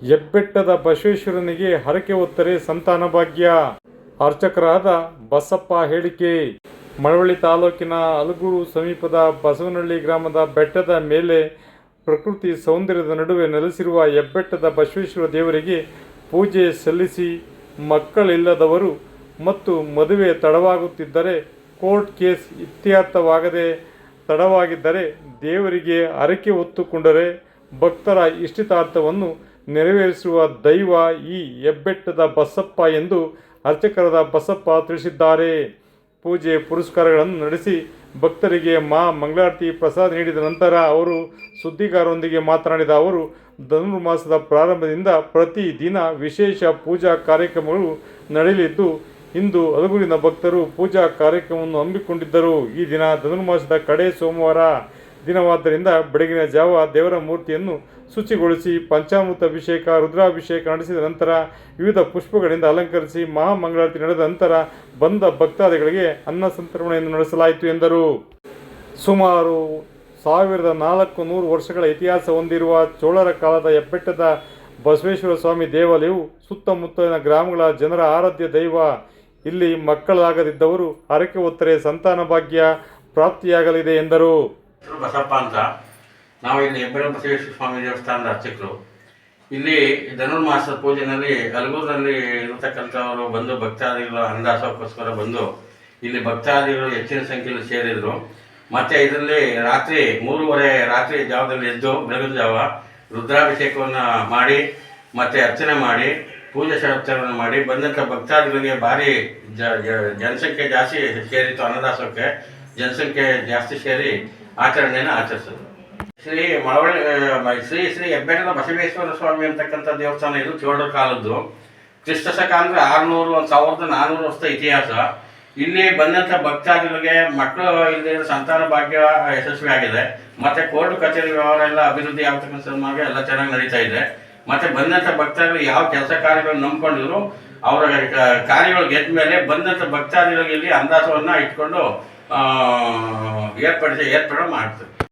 ಹೆಬ್ಬೆಟ್ಟದ ಬಸವೇಶ್ವರನಿಗೆ ಹರಕೆ ಹೊತ್ತರೆ ಸಂತಾನ ಭಾಗ್ಯ. ಅರ್ಚಕರಾದ ಬಸಪ್ಪ ಹೇಳಿಕೆ. ಮಳವಳ್ಳಿ ತಾಲೂಕಿನ ಅಲಗೂರು ಸಮೀಪದ ಬಸವನಹಳ್ಳಿ ಗ್ರಾಮದ ಬೆಟ್ಟದ ಮೇಲೆ ಪ್ರಕೃತಿ ಸೌಂದರ್ಯದ ನಡುವೆ ನೆಲೆಸಿರುವ ಹೆಬ್ಬೆಟ್ಟದ ಬಸವೇಶ್ವರ ದೇವರಿಗೆ ಪೂಜೆ ಸಲ್ಲಿಸಿ ಮಕ್ಕಳಿಲ್ಲದವರು ಮತ್ತು ಮದುವೆ ತಡವಾಗುತ್ತಿದ್ದರೆ, ಕೋರ್ಟ್ ಕೇಸ್ ಇತ್ಯರ್ಥವಾಗದೆ ತಡವಾಗಿದ್ದರೆ ದೇವರಿಗೆ ಹರಕೆ ಹೊತ್ತುಕೊಂಡರೆ ಭಕ್ತರ ಇಷ್ಟಿತಾರ್ಥವನ್ನು ನೆರವೇರಿಸುವ ದೈವ ಈ ಹೆಬ್ಬೆಟ್ಟದ ಬಸಪ್ಪ ಎಂದು ಅರ್ಚಕರಾದ ಬಸಪ್ಪ ತಿಳಿಸಿದ್ದಾರೆ. ಪೂಜೆ ಪುರಸ್ಕಾರಗಳನ್ನು ನಡೆಸಿ ಭಕ್ತರಿಗೆ ಮಂಗಳಾರತಿ ಪ್ರಸಾದ ನೀಡಿದ ನಂತರ ಅವರು ಸುದ್ದಿಗಾರರೊಂದಿಗೆ ಮಾತನಾಡಿದ ಅವರು, ಧನುರ್ಮಾಸದ ಪ್ರಾರಂಭದಿಂದ ಪ್ರತಿ ದಿನ ವಿಶೇಷ ಪೂಜಾ ಕಾರ್ಯಕ್ರಮಗಳು ನಡೆಯಲಿದ್ದು, ಇಂದು ಅಲಗೂರಿನ ಭಕ್ತರು ಪೂಜಾ ಕಾರ್ಯಕ್ರಮವನ್ನು ಹಮ್ಮಿಕೊಂಡಿದ್ದರು. ಈ ದಿನ ಧನುರ್ಮಾಸದ ಕಡೆ ಸೋಮವಾರ ದಿನವಾದ್ದರಿಂದ ಬೆಳಗಿನ ಜಾವ ದೇವರ ಮೂರ್ತಿಯನ್ನು ಶುಚಿಗೊಳಿಸಿ ಪಂಚಾಮೃತ ಅಭಿಷೇಕ, ರುದ್ರಾಭಿಷೇಕ ನಡೆಸಿದ ನಂತರ ವಿವಿಧ ಪುಷ್ಪಗಳಿಂದ ಅಲಂಕರಿಸಿ ಮಹಾಮಂಗಳಾರತಿ ನಡೆದ ನಂತರ ಬಂದ ಭಕ್ತಾದಿಗಳಿಗೆ ಅನ್ನ ಸಂತರ್ಪಣೆಯನ್ನು ನಡೆಸಲಾಯಿತು ಎಂದರು. ಸುಮಾರು 1400 ವರ್ಷಗಳ ಇತಿಹಾಸ ಹೊಂದಿರುವ ಚೋಳರ ಕಾಲದ ಹೆಬ್ಬೆಟ್ಟದ ಬಸವೇಶ್ವರ ಸ್ವಾಮಿ ದೇವಾಲಯವು ಸುತ್ತಮುತ್ತಲಿನ ಗ್ರಾಮಗಳ ಜನರ ಆರಾಧ್ಯ ದೈವ. ಇಲ್ಲಿ ಮಕ್ಕಳಾಗದಿದ್ದವರು ಹರಕೆ ಹೊತ್ತರೆ ಸಂತಾನ ಭಾಗ್ಯ ಪ್ರಾಪ್ತಿಯಾಗಲಿದೆ ಎಂದರು. ಬಸಪ್ಪ ಅಂತ, ನಾವು ಇಲ್ಲಿ ಹೆಬ್ಬೆಟ್ಟ ಬಸವೇಶ್ವರ ಸ್ವಾಮಿ ದೇವಸ್ಥಾನದ ಅರ್ಚಕರು. ಇಲ್ಲಿ ಧನುರ್ಮಾಸದ ಪೂಜೆಯಲ್ಲಿ ಅಲಗೂರಿನಲ್ಲಿ ಇರತಕ್ಕಂಥವರು ಬಂದು ಭಕ್ತಾದಿಗಳು ಅನ್ನದಾಸೋಹಕ್ಕೋಸ್ಕರ ಬಂದು ಇಲ್ಲಿ ಭಕ್ತಾದಿಗಳು ಹೆಚ್ಚಿನ ಸಂಖ್ಯೆಯಲ್ಲಿ ಸೇರಿದರು. ಮತ್ತು ಇದರಲ್ಲಿ ರಾತ್ರಿ 3:30 ಜಾವದಲ್ಲಿ ಎದ್ದು ಬೆಳಗಿನ ಜಾವ ರುದ್ರಾಭಿಷೇಕವನ್ನು ಮಾಡಿ ಮತ್ತು ಅರ್ಚನೆ ಮಾಡಿ ಪೂಜೆ ಸಡಚಾರವನ್ನು ಮಾಡಿ ಬಂದಂಥ ಭಕ್ತಾದಿಗಳಿಗೆ ಭಾರಿ ಜನಸಂಖ್ಯೆ ಜಾಸ್ತಿ ಸೇರಿತ್ತು. ಅನ್ನದಾಸೋಹಕ್ಕೆ ಜನಸಂಖ್ಯೆ ಜಾಸ್ತಿ ಸೇರಿ ಆಚರಣೆಯನ್ನು ಆಚರಿಸಿದ್ರು. ಶ್ರೀ ಹೆಬ್ಬೆಟ್ಟದ ಬಸವೇಶ್ವರ ಸ್ವಾಮಿ ಅಂತಕ್ಕಂಥ ದೇವಸ್ಥಾನ ಇದು ಚೋಳರ ಕಾಲದ್ದು. ಕ್ರಿಸ್ತ ಶಕ ಅಂದರೆ 1400 ವರ್ಷದ ಇತಿಹಾಸ. ಇಲ್ಲಿ ಬಂದಂಥ ಭಕ್ತಾದಿಗಳಿಗೆ ಮಕ್ಕಳು ಇಲ್ಲದೆ ಸಂತಾನ ಭಾಗ್ಯ ಯಶಸ್ವಿ ಆಗಿದೆ. ಮತ್ತು ಕೋರ್ಟ್ ಕಚೇರಿ ವ್ಯವಹಾರ ಎಲ್ಲ ಅಭಿವೃದ್ಧಿ ಆಗ್ತಕ್ಕಂಥ ಸಲುವಾಗಿ ಎಲ್ಲ ಚೆನ್ನಾಗಿ ನಡೀತಾ ಇದೆ. ಮತ್ತು ಬಂದಂಥ ಭಕ್ತಾದಿಗಳು ಯಾವ ಕೆಲಸ ಕಾರ್ಯಗಳನ್ನು ನಂಬ್ಕೊಂಡಿದ್ರು ಅವರ ಕಾರ್ಯಗಳು ಗೆದ್ದ ಮೇಲೆ ಬಂದಂಥ ಭಕ್ತಾದಿಗಳಿಗೆ ಇಲ್ಲಿ ಅಂದಾಸವನ್ನು ಇಟ್ಕೊಂಡು ಏರ್ಪಡೆ ಮಾಡ್ತಾರೆ.